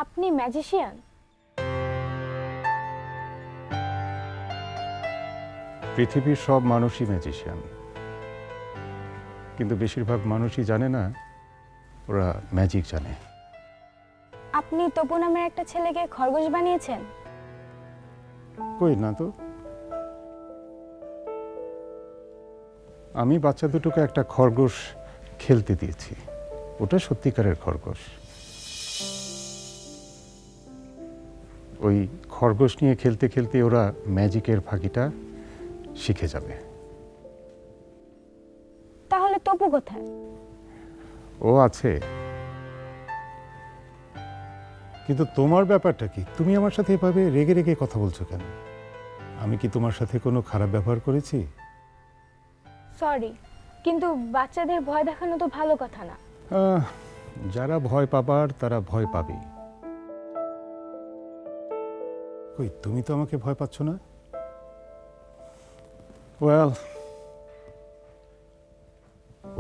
আপনি ম্যাজিশিয়ান? পৃথিবীর সব মানুষই ম্যাজিশিয়ান, কিন্তু বেশিরভাগ মানুষই জানে না ওরা ম্যাজিক জানে। আপনি তপু নামের একটা ছেলেকে খরগোশ বানিয়েছেন? কই না তো। আমি বাচ্চা দুটোকে একটা খরগোশ খেলতে দিয়েছি, ওটা সত্যিকারের খরগোশ। ওই খরগোশ নিয়ে খেলতে খেলতে ওরা ম্যাজিকের ফাঁকিটা শিখে যাবে। তাহলে তপু কোথায়? ও আছে, কিন্তু তোমার ব্যাপারটা কি? তুমি আমার সাথে এভাবে রেগে রেগে কথা বলছো কেন? আমি কি তোমার সাথে কোনো খারাপ ব্যবহার করেছি? সরি, কিন্তু বাচ্চাদের ভয় দেখানো তো ভালো কথা না। যারা ভয় পাবার তারা ভয় পাবেই। কই, তুমি তো আমাকে ভয় পাচ্ছ না। ওয়েল,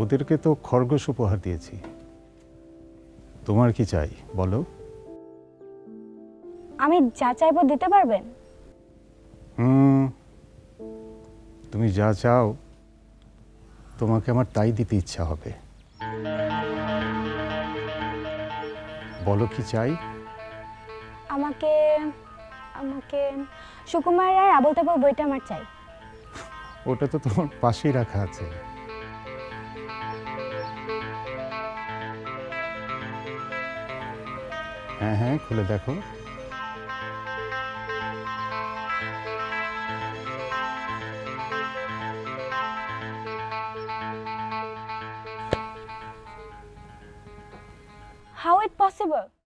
ওদেরকে তো খরগোশ উপহার দিয়েছি, তোমার কি চাই বলো? আমি যা চাইবো দিতে পারবেন? তুমি যা চাও তোমাকে আমার তাই দিতে ইচ্ছা হবে। বলো কি চাই? আমাকে আমাকে সুকুমার আর আবোল তাবোল বইটা আমার চাই। ওটা তো তোমার পাশেই রাখা আছে। হ্যাঁ হ্যাঁ, খুলে দেখো।